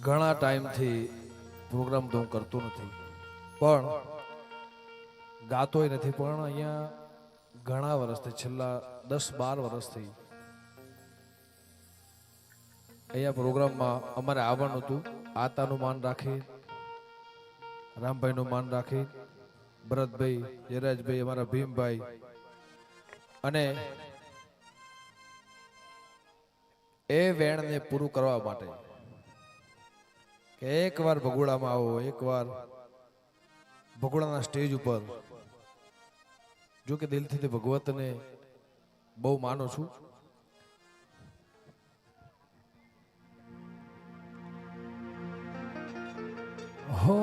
ઘણા ટાઈમથી પ્રોગ્રામ તો હું કરતો નથી, પણ ગાતોય નથી, પણ અહીંયા ઘણા વર્ષથી છેલ્લા 10-12 વર્ષથી અહીંયા પ્રોગ્રામમાં અમારે આવવાનું હતું. આતાનું માન રાખી, રામભાઈનું માન રાખી, ભરતભાઈ, જયરાજભાઈ, અમારા ભીમભાઈ અને એ વેણને પૂરું કરવા માટે કે એકવાર ભગોડામાં આવો, એકવાર ભગોડાના સ્ટેજ ઉપર, જો કે દિલથી ભગવતને બહુ માનું છું. હો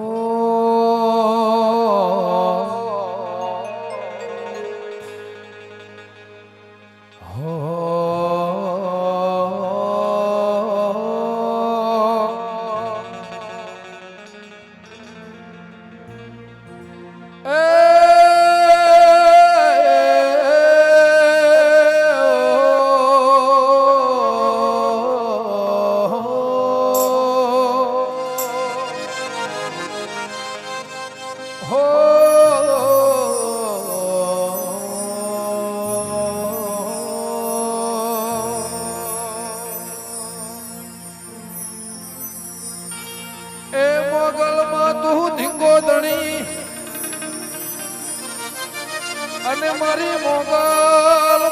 અને મારી મોગલ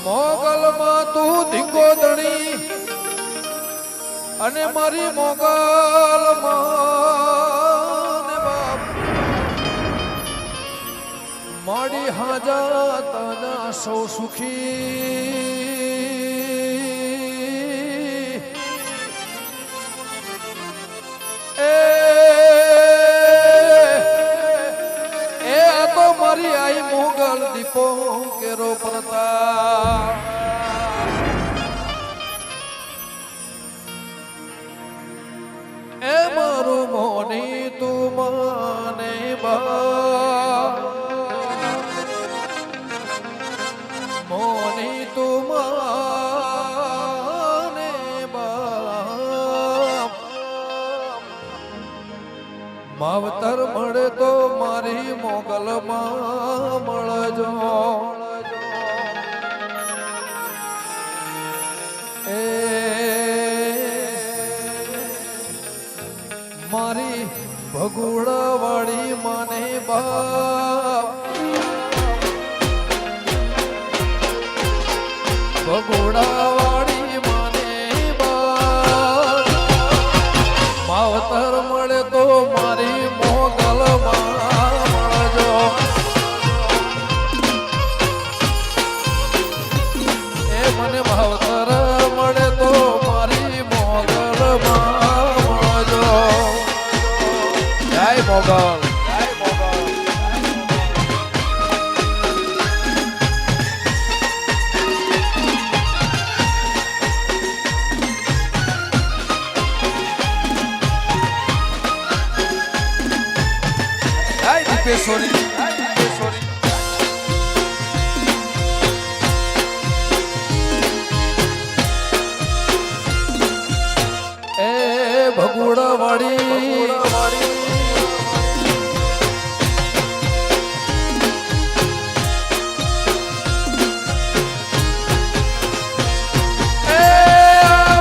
મોગલમાં તું ધીંગો દણી અને મારી મોગલમાં માડી હાજા તાના સૌ સુખી મારી આઈ મોગલ દીપો કેરો પ્રતાપ એ મારું મોની તું મને બા મોની તું મને બા માવતર મળે તો મારી મોગલમાં મળજો એ મારી ભગુડા વાળી માને બાપ ભગુડા વાળી માને બાપ માવતર મળે તો મારી મોગલમાં મળજો એ મને માવતર મળે તો મારી મોગલમાં મળજો. જય મોગલ. એ ભગુડા વાળી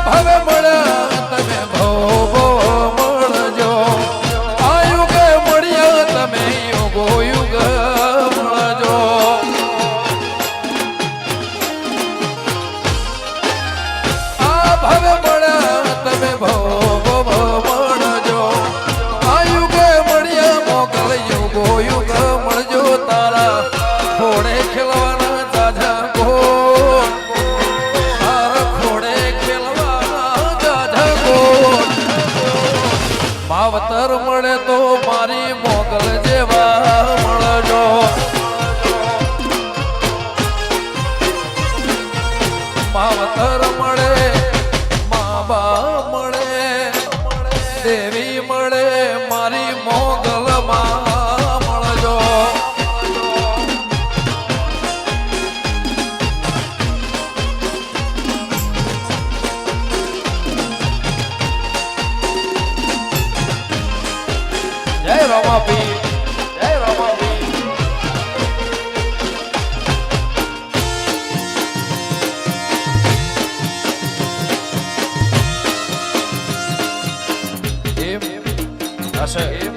ભવે મળ્યા તમે ભવો મળજો આયુગે મળ્યા તમે યુગો યુગ મળજો આ ભવે મળ્યા તમે ભવો મળજો આયુગે મળ્યા મોગલ યુગો યુગ મળજો તારા ઘોડે ખેલવાના દાદા ગોળ તારા ઘોડે ખેલવાના દાદા ગોળ માવતર મળે તો મારી મોગલ જેવા મળજો માવતર મળે મા બા મળે દેવી મળે મારી મોગલમાં મળજો હશે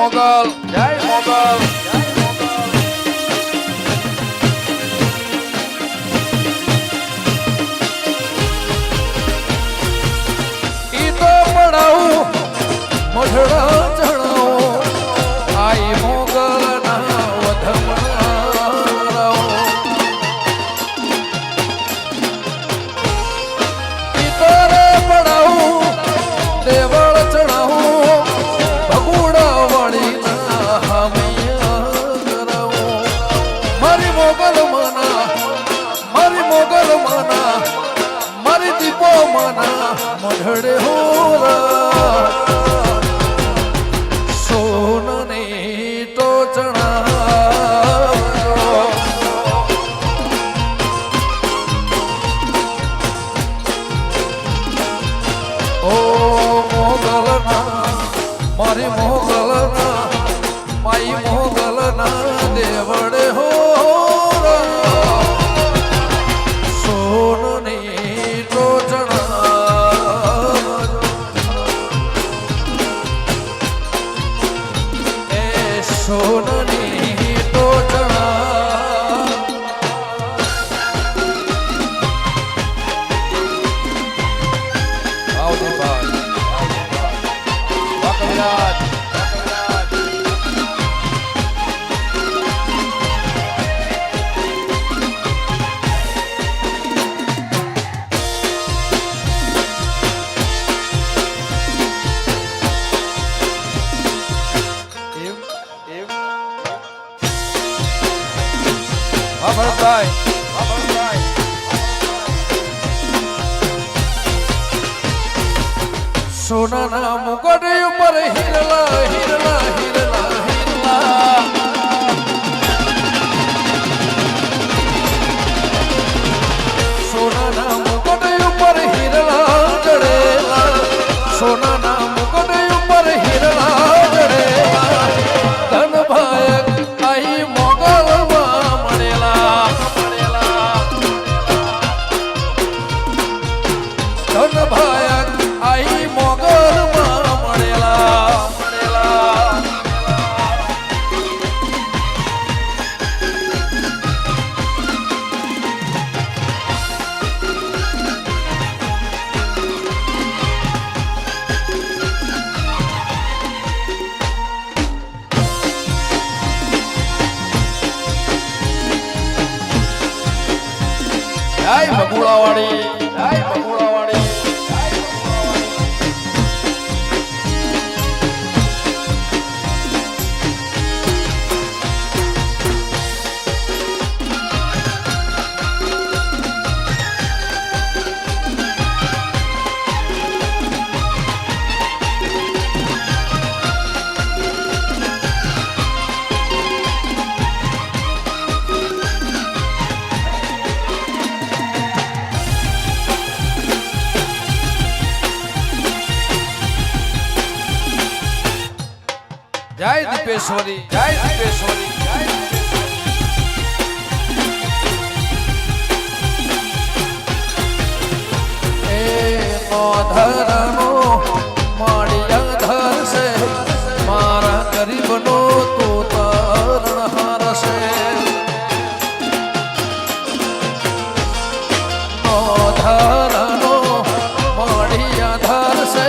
મોગલ જય મોગલ ઈ તો પડાવું મઢડા ચણાવો આઈ મોગલ ના વધમણા ઈ તો રે પડાવું દેવળ ચણાવું મારી દીપો મના મઢડે હોરા સોનની ટોચણા ઓ મોગલના મારી મોગલના માઈ મોગલના દેવડે હો સોનની ટોચણા આવતીભાઈ વાકવિરાજ ભરતભાઈ સોનાના મુગટ ઉપર હિરલા હિરલા હિરલા હિરલા સોનાના મુગટ ઉપર હિરલા જડેલા સોનાના મુગટ ઉપર હિરલા જડેલા ધનભાઈ આઈ મોગલમાં મળેલા ધનભાઈ આઈ મોગલમાં મળેલા જય બગુડાવાડી જય બગુડાવાડી દીપેશ્વરી જય દીપેશ્વરી જય દીપેશ્વરી. એ ધરનો માળિયા ધરશે મારા ગરીબનો તું તરણ હારશે. ધરનો માળિયા ધરશે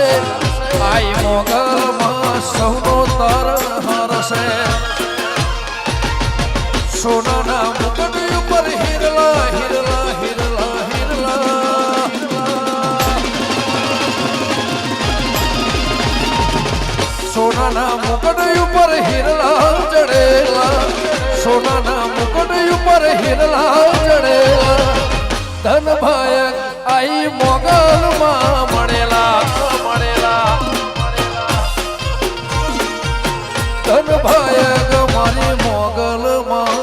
આઈ મોગલમાં સૌનો તરણ હારશે. સોનાના મુકટ ઉપર હિરલા હિરલા હિરલા હિરલા સોનાના મુકટ ઉપર હિરલા જડેલા સોનાના મુકટ ઉપર હિરલા જડેલા ધન ભાયક આઈ મોગલમાં મળેલા મળેલા ધન ભાયક મારી મોગલમાં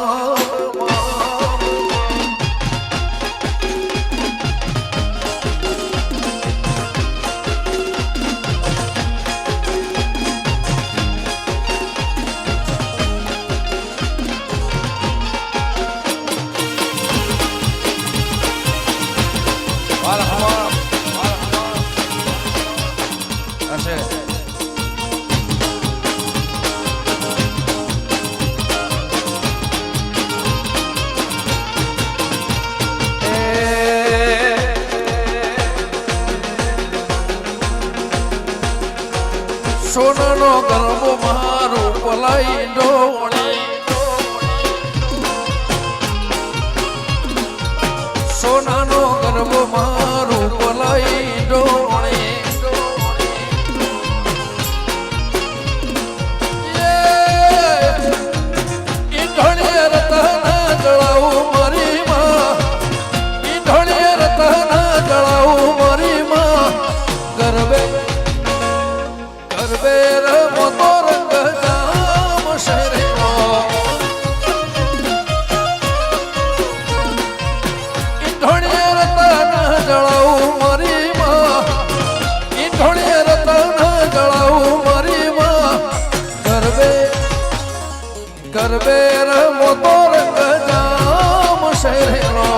સોનાનો ગરબો મારો પલાઈ ડોળી સોનાનો ગરબો મારો પલાઈ ડોળી ઈંધણીએ રતના જળાવું મારી માં ઈંધણીએ રતના જળાવું મારી માં ગરબે ગરબે રમો તો રંગ જામ શેરેનો ઈંધણીએ રતના જળાવું મારી માં ઈંધણીએ રતના જળાવું મારી માં ગરબે ગરબે રમો તો રંગ જામ શેરેનો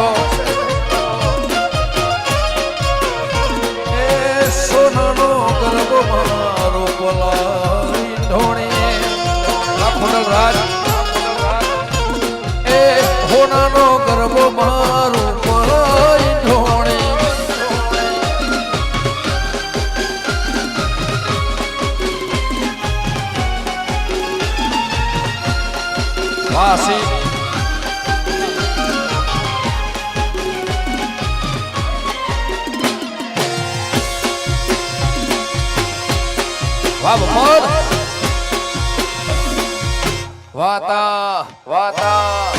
એ સોનાનો ગરબો મારો બોલાઈ ઢોણી રાજ એ હોનાનો ગરબો મારો બોલાઈ ઢોણી વાસી વાહ મોર વાતા વાતા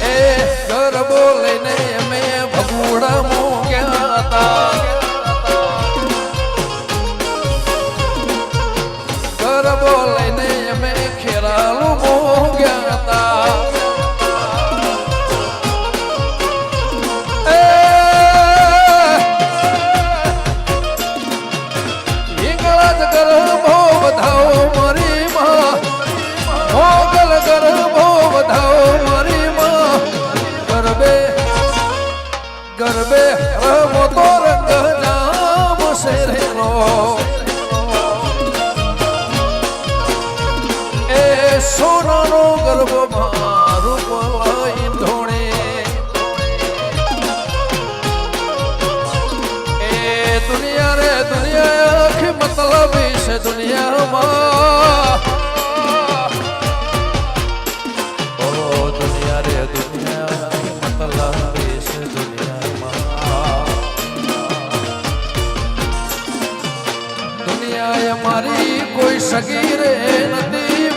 એ ગરબો લઈને અમે ભગુડા મૂક્યા હતા ગરબો લઈને અમે ખેરાલુ મૂક્યા હતા ગરબે રમો તો રંગ જામ શેરેનો એ સોનાનો ગરબો મારું પલાઈ ઢોણે એ દુનિયા રે દુનિયા આખી મતલબી છે દુનિયામાં ઓ દુનિયા રે દુનિયા મતલબી છે દુનિયા મારી કોઈ સગી રે નથી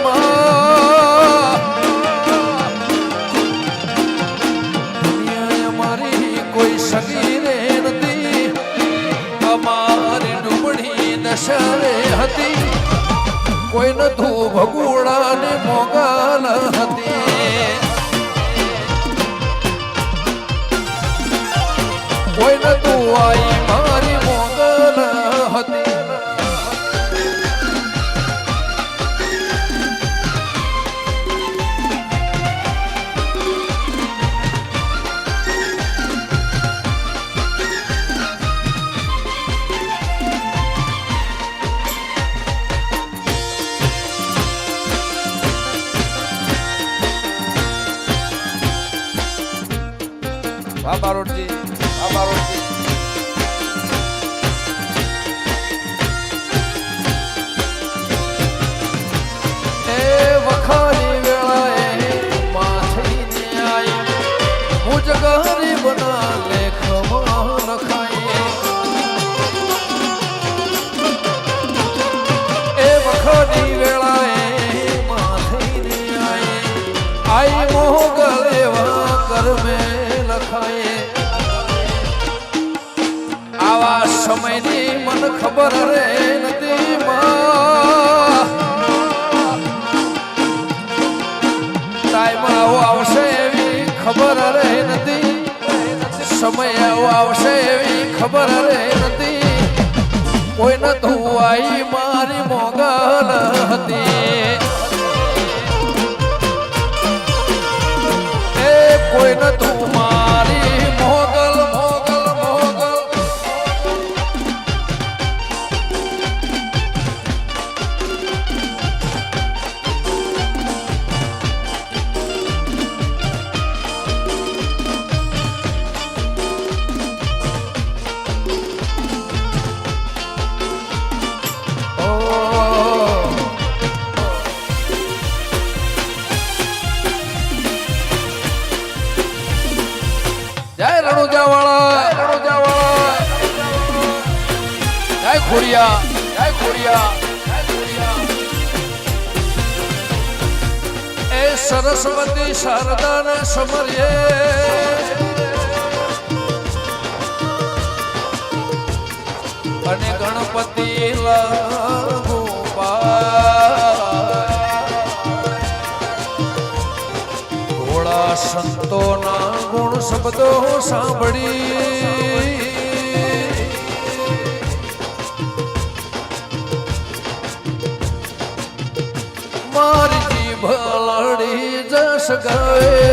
દુનિયા મારી કોઈ સગી રે નથી અમારી ડૂબણી દશરે હતી કોઈ નતું ભગુડા ને મોગલ હતી કોઈ ન તું આઈ મારી મોગલ હતી બાબા રોડજી બાબા રોડજી એ વખારી વેળાએ માથઈને આઈ મુજ ગરીબના લેખમાં લખાય એ વખારી વેળાએ માથઈને આઈ મોગલ એવા કરમે લખાય આવા સમયની મન ખબર રે નથી ટાઈમ આવો આવશે એવી ખબર રે નથી સમય આવો આવશે એવી ખબર રે નથી કોઈ ન તું આઈ મારી મોગલ હતી એ કોઈ ન તું મારી મોગલ મોગલ મોગલ જય રણુજા વાળા જય ખોડિયા જય ખોડિયા એ સરસ્વતી શારદાને સમરીએ અને ગણપતિ લાગુ થોડા સંતોના ગુણ શબ્દો સાંભળી મારી જીભ લડી જસ ગયે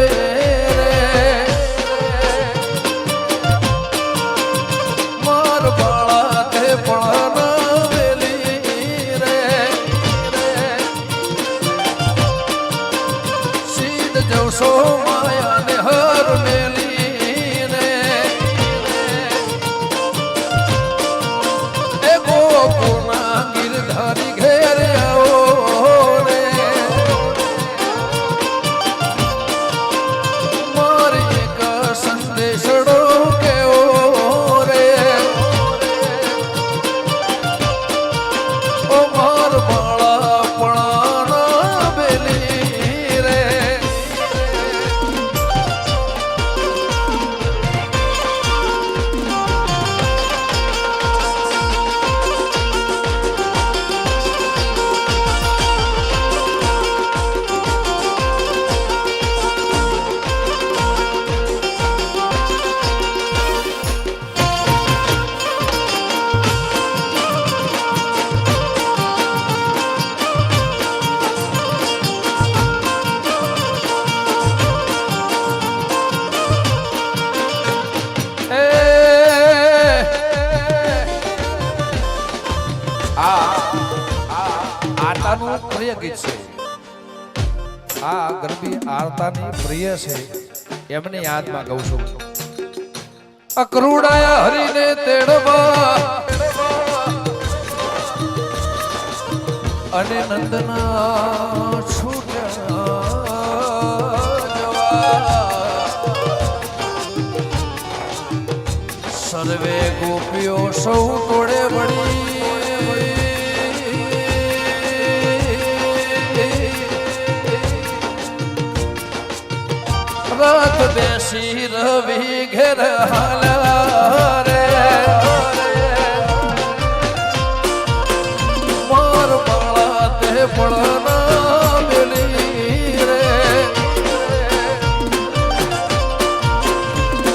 માર બાળા તે પણ વેલી રે સીધ જવશો માયા ને હર મેલી રે એ ગોકુળના ગિરધારી ઘેર આવો રે મારી એક સંદેશડો કેવો રે ઓ માર બાળા પણાના બેલી રે આરતાનું પ્રિય ગીત છે આ ગરબી આરતાની પ્રિય છે એમની યાદમાં ગાઉં છું અકરુડાયા હરીને તેડવા અને નંદના છૂટ્યા સર્વે ગોપીઓ સૌ તોડે વળી રાત બેસી રવિ ઘેર હાલા રે માર બાળા તે પડના બેલી રે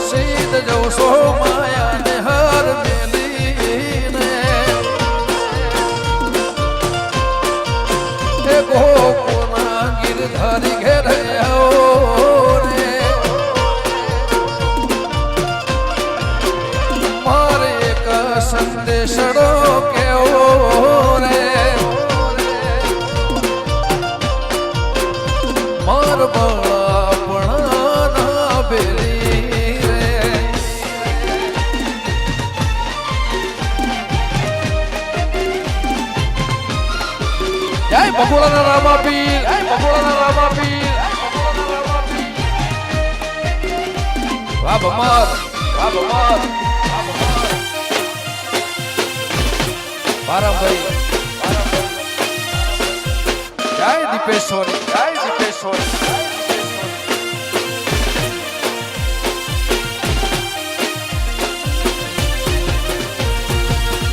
સીધ જવશો માયા બગોળાના રામા પીર, જય બગોળાના રામા પીર, વાહ ભમર, વાહ ભમર, વાહ ભમર. બારાભાઈ, જય દીપેશ્વરી, જય દીપેશ્વરી.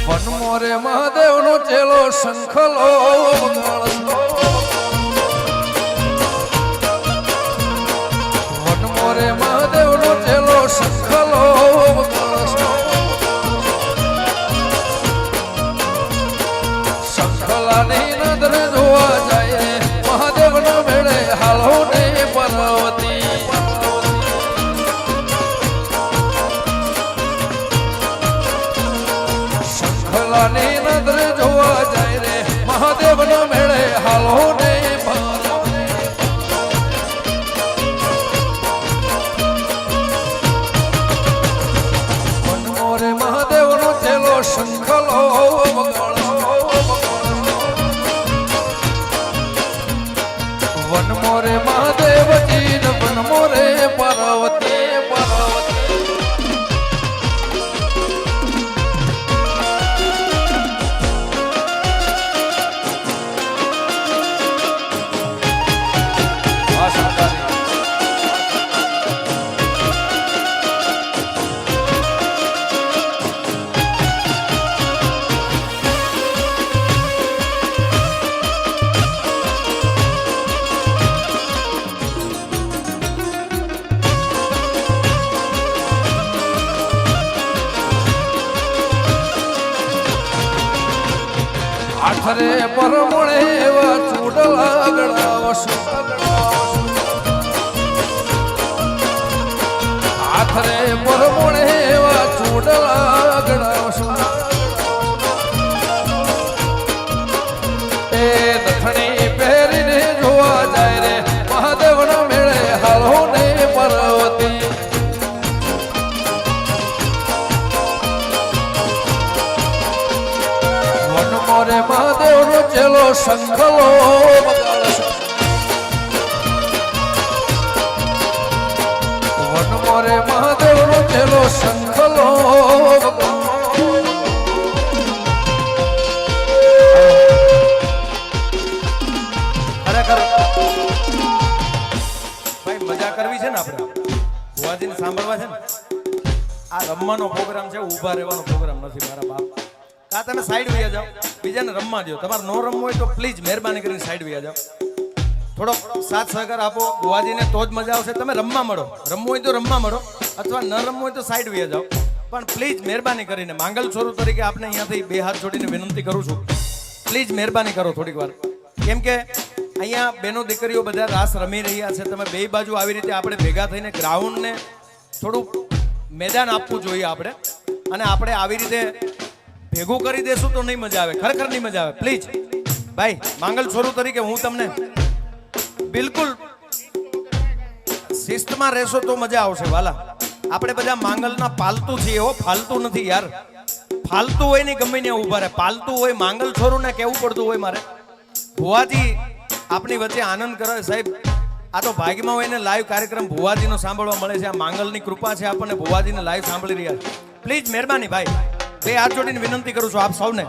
વનમોરે મહાદેવ નો ચેલો શંખલો વનમોરે મહાદેવ નો ચેલો શંખલો શંખલાની નદર જોવા જાય મહાદેવ નો મેળે હાલો ને પર્વતી શંખલાની નદર જોવા જાય રે મહાદેવ નો મેળે હાલો ને વનમોરે મહાદેવ નો ચેલો શંખલો વનમોરે મહાદેવજી વનમોરે પાર્વતી પાર્વતી આખરે પરમણે એવા ચૂડલા ગળાવશું આખરે પરમણે એવા ચૂડલા ગળાવશું એ દખણી પહેરીને જોવા જાય રે મહાદેવના મેળે હાલો ને પાર્વતી વનમોરે મહાદેવ નો ચેલો શંખલો વનમોરે મહાદેવ નો ચેલો શંખલો ખરેખર ભાઈ મજા કરવી છે ને આપણે ભુવાજીને સાંભળવા છે ને આ રમવાનો પ્રોગ્રામ છે ઊભા રહેવાનો પ્રોગ્રામ નથી મારા બાપ કા તમે સાઈડ વયા જાઓ બીજાને રમવા દો તમારે નો રમવું હોય તો પ્લીઝ મહેરબાની કરીને સાઈડ વયા જાઓ થોડો સાથ સહકાર આપો ભુવાજીને તો જ મજા આવશે તમે રમવા મળો રમવું હોય તો રમવા મળો અથવા ન રમવું હોય તો સાઈડ વયા જાઓ પણ પ્લીઝ મહેરબાની કરીને માંગલ છોરું તરીકે આપણે અહીંયાથી બે હાથ જોડીને વિનંતી કરું છું પ્લીઝ મહેરબાની કરો થોડીક વાર કેમ કે અહીંયા બેનો દીકરીઓ બધા રાસ રમી રહ્યા છે તમે બે બાજુ આવી રીતે આપણે ભેગા થઈને ગ્રાઉન્ડને થોડું મેદાન આપવું જોઈએ આપણે અને આપણે આવી રીતે ભેગું કરી દેશું તો નહીં મજા આવે ખરેખર નહીં મજા આવે પ્લીઝ ભાઈ માંગલ છોરું તરીકે હું તમને બિલકુલ શિસ્તમાં રહેશો તો મજા આવશે વાલા આપણે બધા માંગલના પાલતુ છીએ હો ફાલતુ નથી યાર ફાલતુ હોય ને ગમે ને ઉભા રહે પાલતુ હોય માંગલ છોરું ને કેવું પડતું હોય મારે ભુવાજી આપણી વચ્ચે આનંદ કરે સાહેબ આ તો ભાગ્યમાં હોય ને લાઈવ કાર્યક્રમ ભુવાજીનો સાંભળવા મળે છે આ માંગલની કૃપા છે આપણને ભુવાજીને લાઈવ સાંભળી રહ્યા છે પ્લીઝ મહેરબાની ભાઈ બે હાથ જોડીને વિનંતી કરું છું આપ સૌને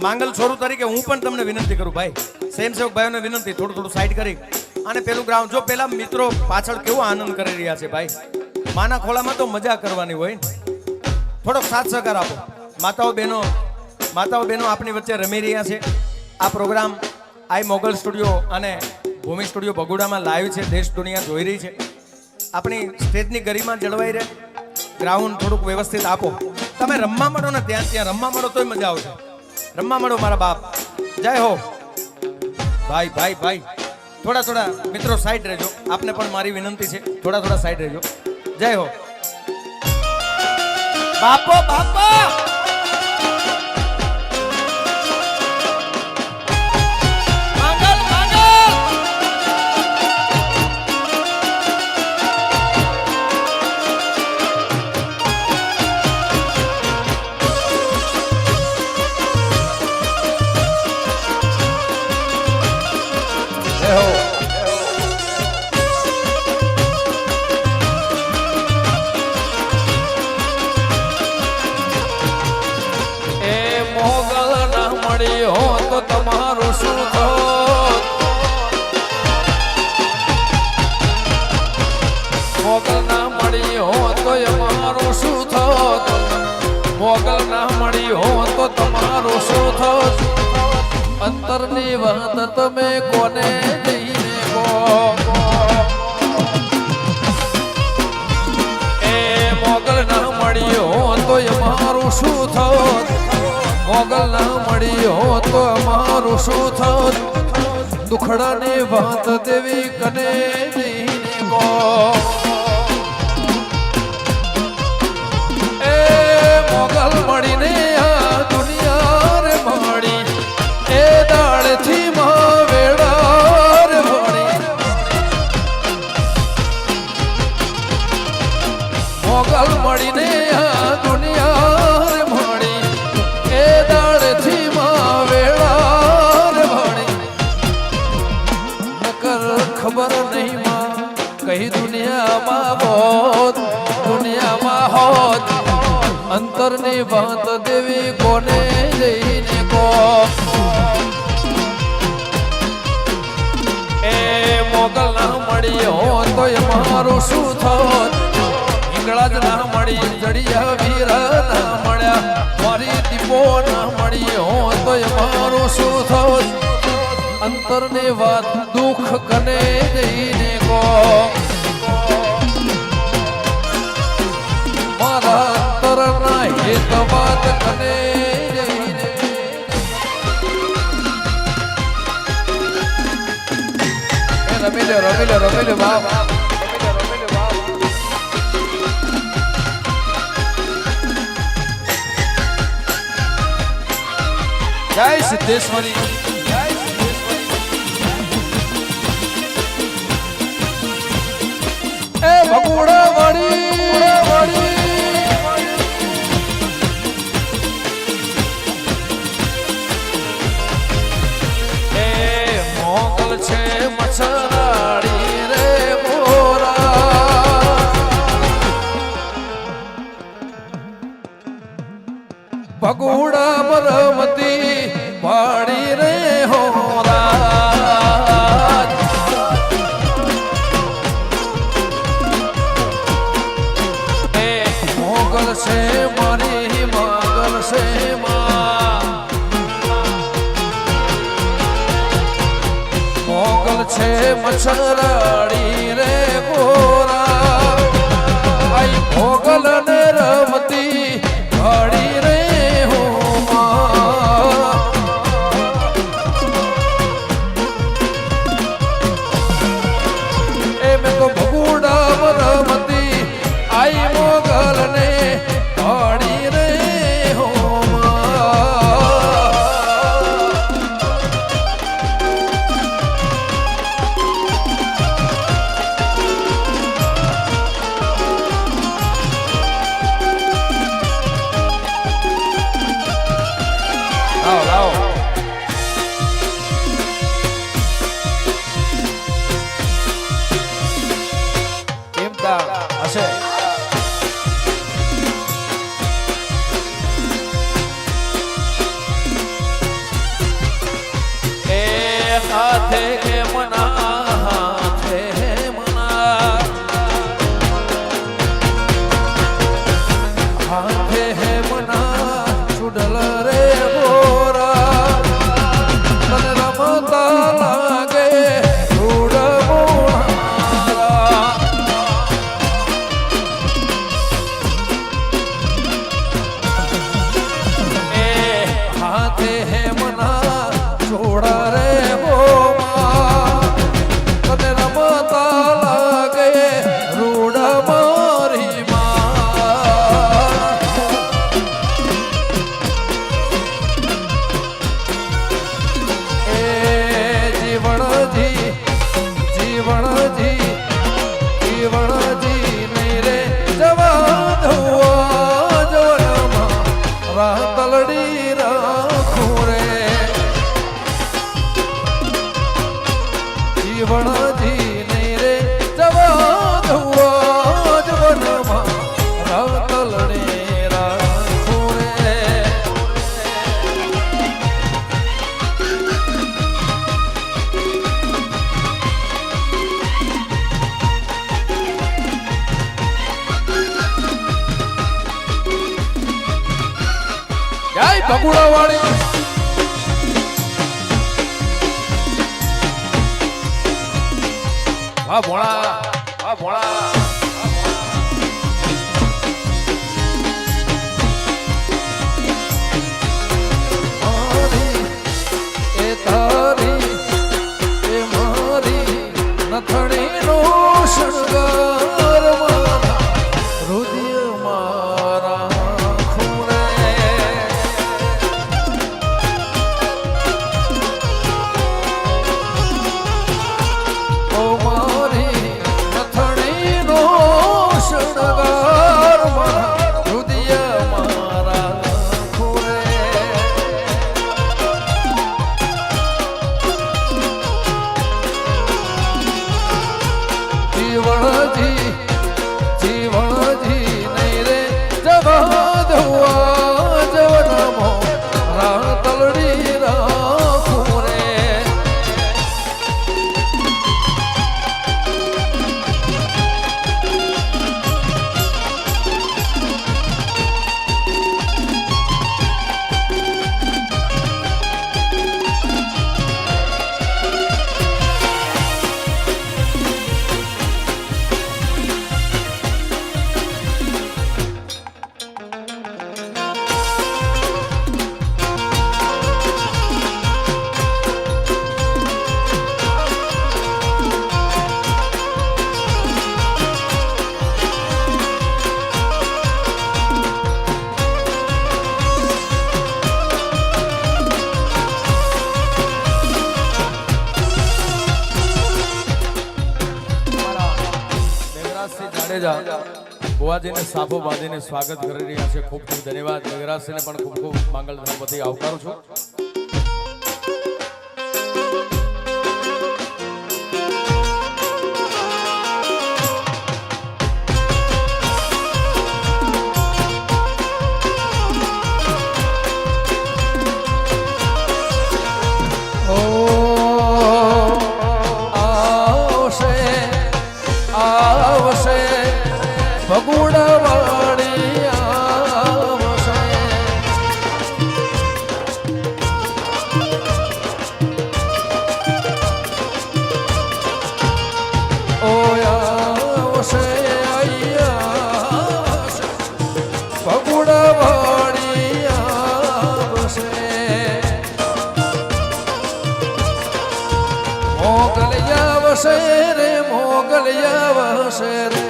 માંગલ છોરું તરીકે હું પણ તમને વિનંતી કરું ભાઈ સ્વયંસેવક ભાઈઓને વિનંતી થોડું થોડું સાઈડ કરી અને પેલું ગ્રાઉન્ડ જો પેલા મિત્રો પાછળ કેવો આનંદ કરી રહ્યા છે ભાઈ માના ખોળામાં તો મજા કરવાની હોય થોડોક સાથ સહકાર આપો માતાઓ બહેનો આપણી વચ્ચે રમી રહ્યા છે આ પ્રોગ્રામ આઈ મોગલ સ્ટુડિયો અને ભૂમિ સ્ટુડિયો બગોડામાં લાઈવ છે દેશ દુનિયા જોઈ રહી છે આપણી સ્ટેજની ગરિમા જળવાઈ રહે ગ્રાઉન્ડ થોડુંક વ્યવસ્થિત આપો તમે રમવા મળો ને ત્યાં રમવા મળો તોય મજા આવશે રમવા મળો મારા બાપ જય હો ભાઈ થોડા મિત્રો સાઈડ રહેજો આપને પણ મારી વિનંતી છે થોડા સાઈડ રહેજો જય હો બાપો મળી હો તો તમારું શું થોત મોગલ ના મળી હો તો અમારું શું થોત મોગલ ના મળી હો તો તમારું શું થોત અંતરની વાત તમે કોને જઈને કહો એ મોગલ ના મળી હો તો અમારું શું થોત મોગલ ના મળી હો તો અમારું શું થોત દુખડાની વાત દેવી કને જઈને કહો એ મોગલ મળીને આ દુનિયા રે મળી એ દાળથી માં વેડા રે મળી મોગલ મળીને આ દુનિયા રે મળી એ દાળથી માં વેડા રે મળી નકર ખબર નહીં માં કઈ દુનિયામાં હોત દુનિયામાં હોત અંતરની વાત દેવી કોને જઈને કહો એ મોગલ ના મળી હો તો મારું શું થોત ઈંગળા જ ના મળી જડિયા વીર ના મળ્યા મારી દીપો ના મળી હો તો મારું શું થોત અંતરની વાત દુઃખ કને જઈને કહો મારા અંતરના હેત વાત કને જઈને રમી લે બાપ જય સિદ્ધેશ્વરી એ ભગુડા વાળી એ મોગલ છે મચ્છરાડી રે મોરા ભગુડા મરમતી પાડી રે હોરા એ મોગલ છે મારી મોગલ છે મોગલ છે મચ્છરાડી રે ગોરા આઈ મોગલ ને રમતી ઘડી રે હો એ મેં તો ભગુડા રમતી આઈ મોગલ ને ઘડી રે હો લાવો કેમ તા હશે એ હાથે કે મના હાથે મના હાથે હે મના ચુડલ રે બોરા તને રમતા લાગે ચુડ મોરા એ હાથે હે મના છોડા રે ગોમા તને રમતા લાગે રૂડ મારી જીવણજી નહીં રે જવા ધોવા જવનમાં રાતલડી રાખું રે ભગુડા વાળી વાહ ભોળા વાહ ભોળા નથણીનો શણગાર મારા હૃદય મારા ખૂણે ઓ મારી નથણીનો શણગાર મારા હૃદય મારા ખૂણે જીવણજી જીવણજી નહીં રે જવા દવા જવનમો રા તલડી રાખું રે ભુવાજીને સાફો બાંધીને સ્વાગત કરી રહ્યા છે. ખૂબ ખૂબ ધન્યવાદ. મેઘરાજસિંહને પણ ખૂબ ખૂબ માંગલ ધર્મપતિ આવકારું છું. ભગુડા વાળી આવશે ઓયા આવશે આવશે ભગુડા વાળી આવશે મોગલિયા આવશે રે મોગલિયા આવશે રે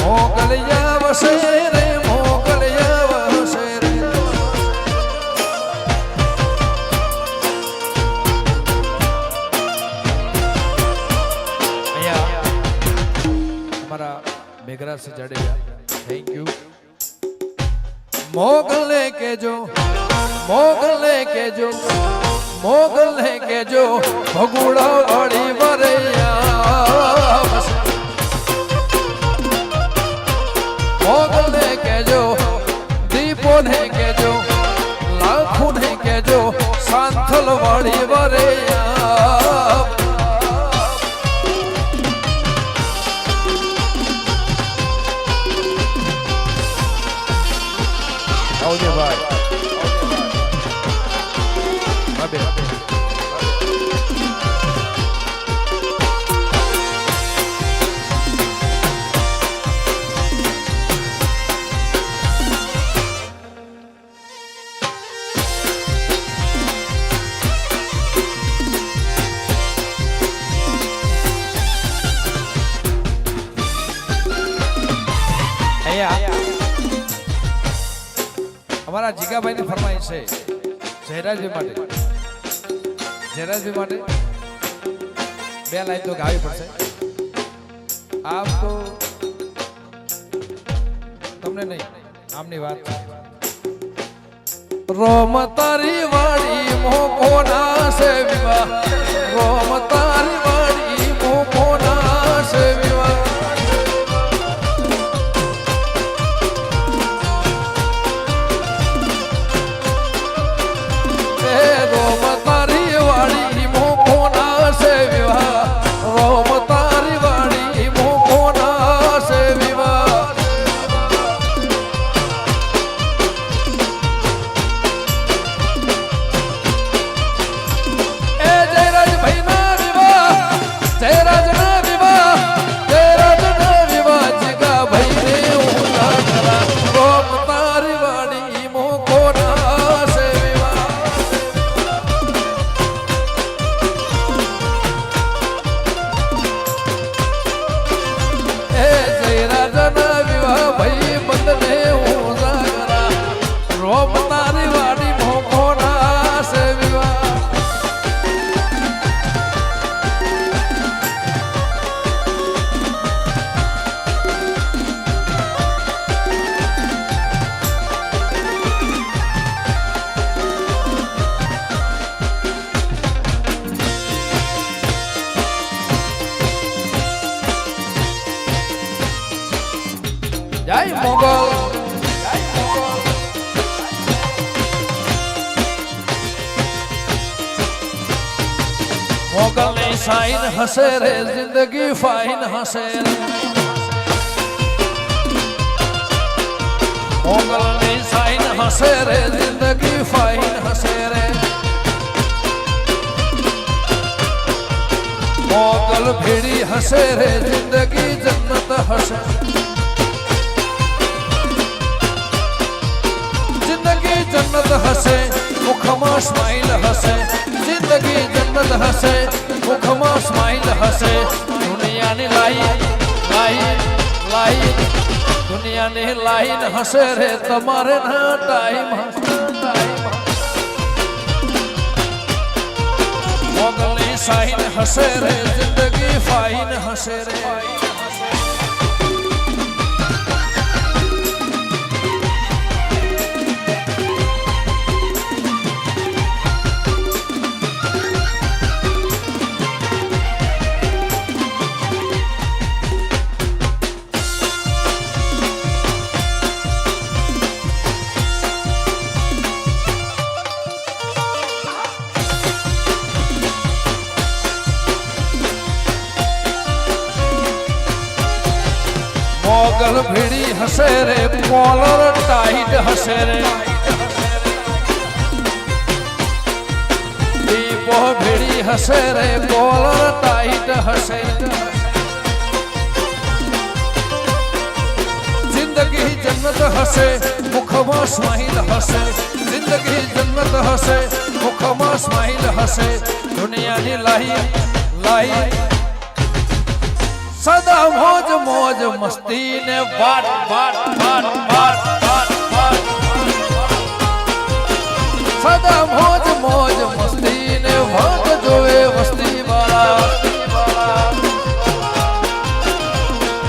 મોગલિયા વસે રે મોગલિયા વસે રે અહીંયા અમારા મેઘરાજસિંહ જાડેજા થેન્ક યુ. મોગલે કેજો મોગલે કેજો મોગલે કેજો ભગુડા વાળી વરૈયા વસે મોગલે કેજો દીપોને કેજો લાખોને કેજો સાંથલ વાળી વરૈયા આવજે ભાઈ અમારા જીગાભાઈ ની ફરમાઈશ છે જયરાજભાઈ માટે બે લાઈન તો ગાવી પડશે. આમ તો તમને નહીં આમની વાત રોમ તારી વાળી મોકો ના છે વિવાહ રોમ તારી વાળી મોકો ના છે વિવાહ સાઈન હસે રે જિંદગી ફાઈન હસે રે મોગલની સાઈન હસે રે જિંદગી ફાઈન હસે રે મોગલ ભેડી હસે રે જિંદગી જન્નત હસે જિંદગી જન્નત હસે મુખમાં સ્માઈલ હસે જિંદગી જન્નત હસે મુખમાં સ્માઈલ હસે દુનિયાની લાઈન દુનિયાની લાઈન હસે રે તમારે ના ટાઈમ મોગલની સાઈન હસે રે જિંદગી ફાઈન હસે રે મોગલ ભીડી હસે રે કોલર ટાઈટ હસે રે દીપો ભીડી હસે રે કોલર ટાઈટ હસે જિંદગી જન્નત હસે મુખમાં સ્માઈલ હસે જિંદગી જન્નત હસે મુખમાં સ્માઈલ હસે દુનિયાની લાઈ સદા મોજ મોજ મસ્તી ને વાટ વાટ વાટ વાટ વાટ વાટ સદા મોજ મોજ મસ્તી ને વાટ જોવે વસ્તી વાળા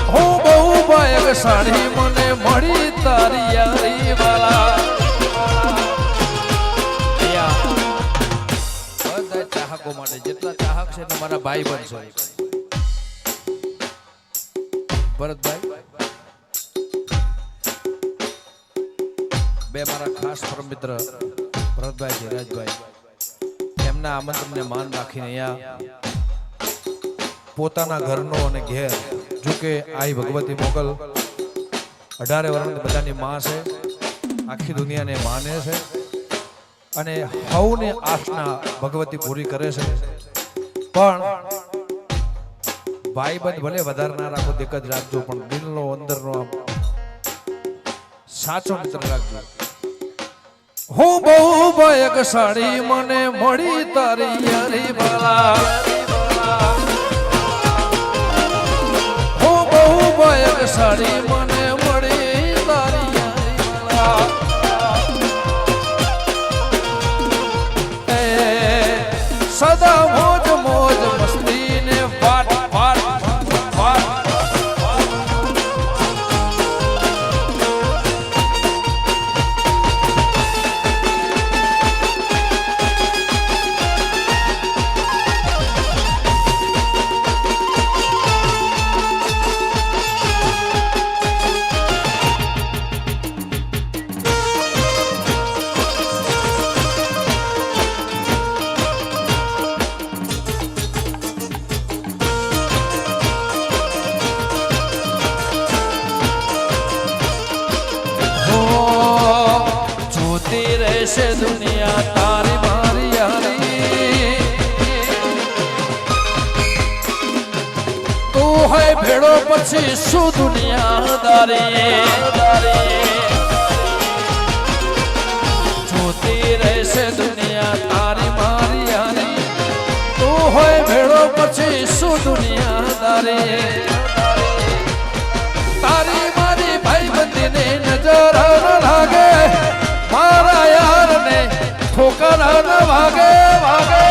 હું બહુ બાયક સાડી મને મળી તારી યારી વાળા બધા ચાહકો માટે જેટલા ચાહક છે ને મારા ભાઈ બનશો ભરતભાઈ બે મારા ખાસ પરમ મિત્ર ભરતભાઈ જયરાજભાઈ એમના આમંત્રણને માન રાખીને અહીંયા પોતાના ઘરનો અને ઘેર જોકે આઈ ભગવતી મોગલ 18 વર્ષની બધાની માં છે આખી દુનિયાને માને છે અને હવને આશના ભગવતી પૂરી કરે છે પણ ભાઈ બંધ ભલે વધારે ના રાખો દેખ જ રાખજો પણ દિલનો અંદરનો સાચો મિત્ર રાખજો હું બહુ બાયક સાડી મને મળી તારી યારી વાલા હું બહુ બાયક સાડી મને મળી તારી યારી વાલા સદા મોજ મોજ મસ્તી ને વાટ રહેશે દુનિયા તારી મારી યારી તું હોય ભેડો પછી શું દુનિયાદારી જોતી રહેશે દુનિયા તારી મારી યારી તું હોય ભેડો પછી શું દુનિયાદારી તારી મારી ભાઈ બંધીને નજર લાગે મારા યાર ને ઠોકર ન વાગે વાગે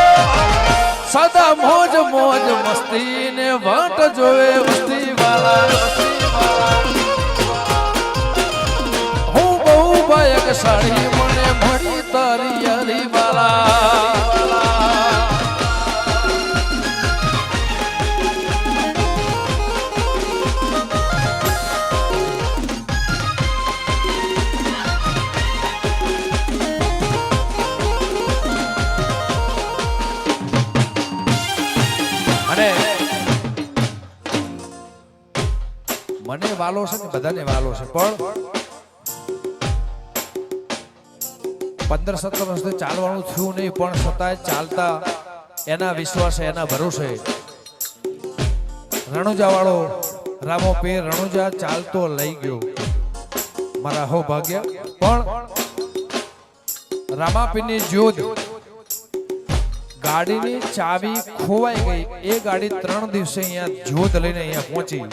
સદા મોજ મોજ મસ્તી ને વાટ જોવે વસ્તી વાળા હું બહુ બાયક સાડી મને મળી તારી યારી વાળા વાલો છે ને બધાને વાલો છે, પણ 15-17 વર્ષથી ચાલવાનું થયું નહીં, પણ છતાંય ચાલતા એના વિશ્વાસે એના ભરોસે રણુજા વાળો રામો પીર રણુજા ચાલતો લઈ ગયો. મારા હો ભાગ્ય. પણ રામાપીરની જ્યોત ગાડીની ચાવી ખોવાઈ ગઈ. એ ગાડી 3 દિવસે અહીંયા જ્યોત લઈને અહીંયા પહોંચી.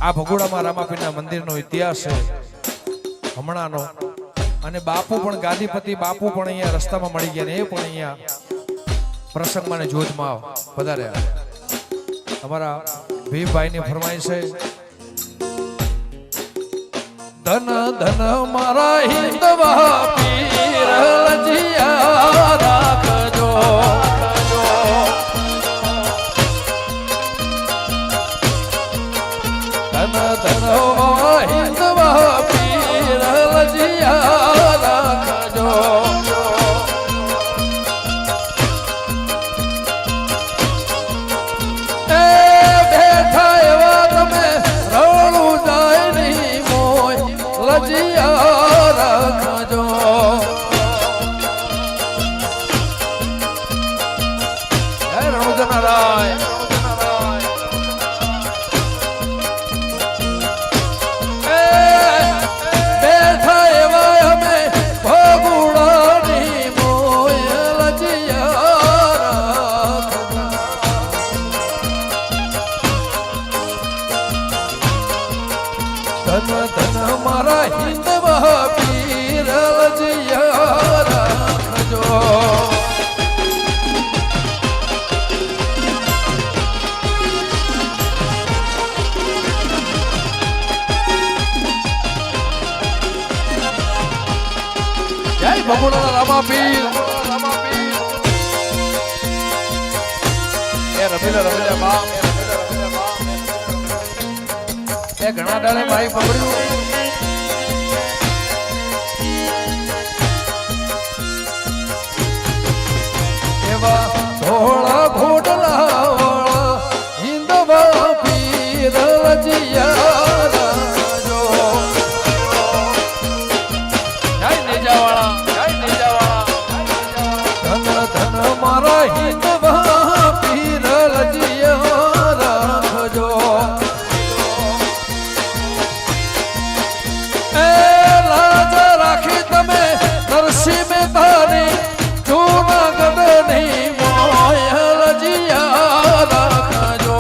આ ભગોડામાં રામાપીરના મંદિરનો ઇતિહાસ છે હમણાંનો. અને બાપુ પણ ગાદીપતિ બાપુ પણ અહીંયા રસ્તામાં મળી ગયા ને એ પણ અહીંયા પ્રસંગમાં ને જ્યોતમાં પધાર્યા. અમારા ભીમભાઈની ફરમાઈશ છે, ધન ધન મારા હિંદવા પીર લજિયા રાખજો. ધન ધન હિંદવા પીર લજિયા રાખજો. ભગોડા રામાપીર એ રમીલા બાપ એ ઘણા ડાળે ભાઈ પકડ્યું. એવા ધોળા ઘોડલા વાળા હિંદવા પીર લજિયા રાખજો. જય નેજાવાળા મારા હિંદવા પીર લજિયા રાખજો. એ લાજ રાખી તમે નરસિંહ મહેતાની જૂનાગઢની મોય લજિયા રાખજો.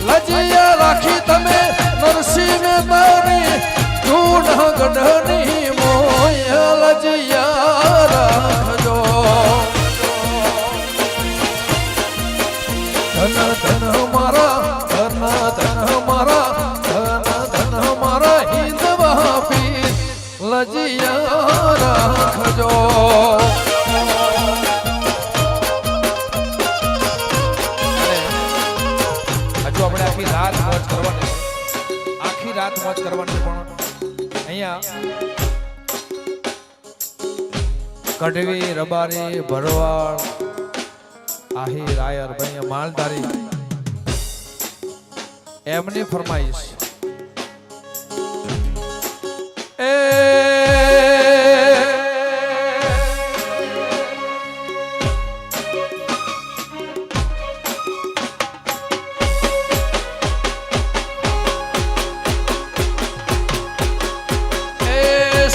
લજિયા રાખી તમે નરસિંહ મહેતાની જૂનાગઢની મોય લજિયા રાખજો. ધન ધન મારા ધન ધન મારા ધન ધન મારા હિંદવા પીર લજિયા રાખજો. હજુ આપણે આખી રાત મોજ કરવાની, આખી રાત મોજ કરવાની. પણ અહીંયા કઢવી રબારી ભરવાડ આહી રાયર ભાઈ માલધારી એમની ફરમાઈશ. એ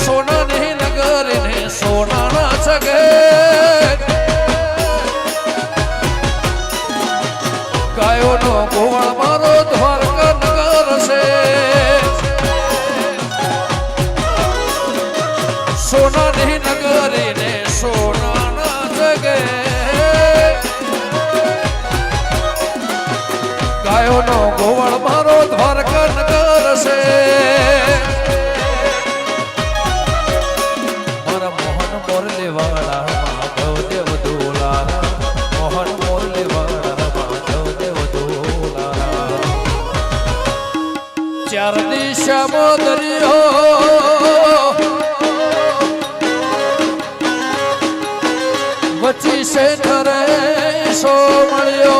સોનાની નગરીને સોનાના સગે ગાયોનો ગોવાળ મારો દ્વારકા નગર છે. સોનાની નગરીને સોનાના સગે ગાયોનો ગોવાળ મારો દ્વારકા નગર છે. ચાર દિશામાં દરિયો વચ્ચી છે ઠરે સો મળ્યો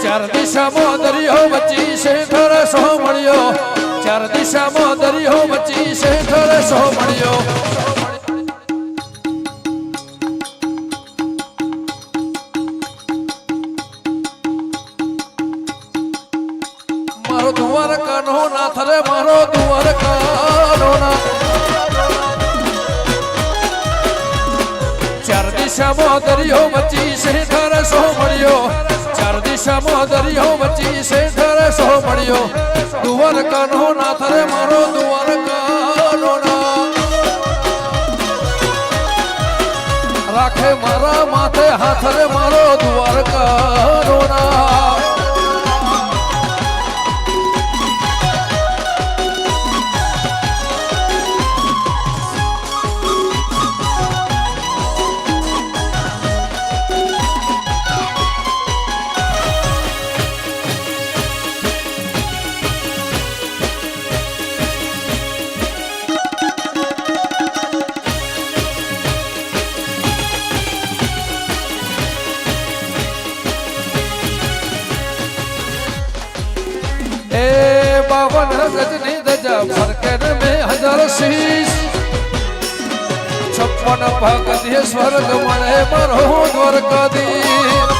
ચાર દિશામાં દરિયો વચ્ચી શેખર સો મળ્યો ચાર દિશામાં દરિયો વચ્ચી શેખર સો મળ્યો મારો દ્વારકાનો નાથ રે મારો દ્વારકાનો નાથ ચાર દિશામાં દરિયો વચ્ચી શેખર સો મળ્યો ચાર દિશામાં દરિયો વચ્ચી શેખર સો મળ્યો દ્વારકાનો નાથ રે મારો દ્વારકાનો નાથ રાખે મારા માથે હાથ રે મારો દ્વારકાનો નાથ बावन गजनी दजा फरकन में हजार शीश 56 भगत ये स्वर्ग मणे मरो द्वारकाधीश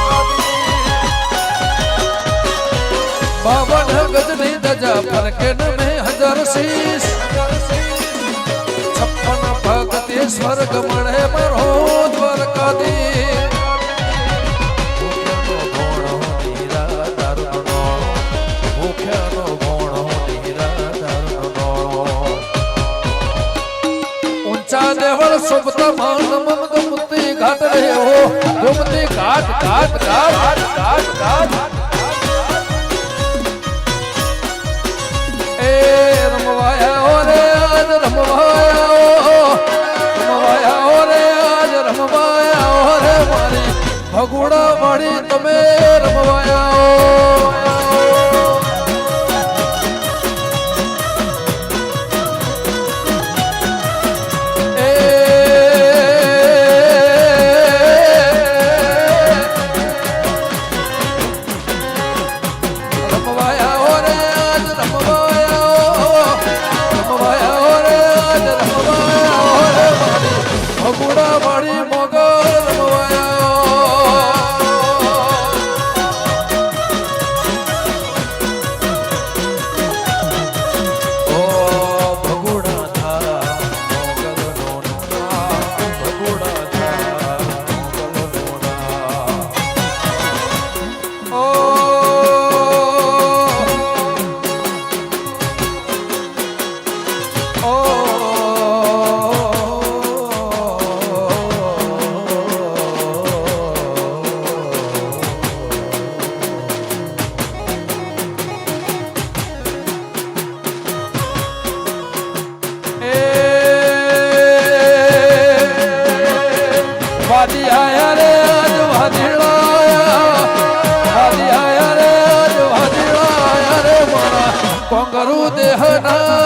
बावन गजनी दजा फरकन में हजार शीश 56 भगत ये स्वर्ग मणे मरो द्वारकाधीश देवल सुबत मान मन गुमती घाट रहे हो गुमती घाट घाट घाट घाट घाट ए रमवाया हो रे आज रमवाया हो रे आज रमवाया हो रे मारी भगुड़ा वाड़ी तमे रमवाया हो वादी आया रे आज वादीड़ा वादी आया रे आज वादीड़ा रे मारा कोंगरू देहना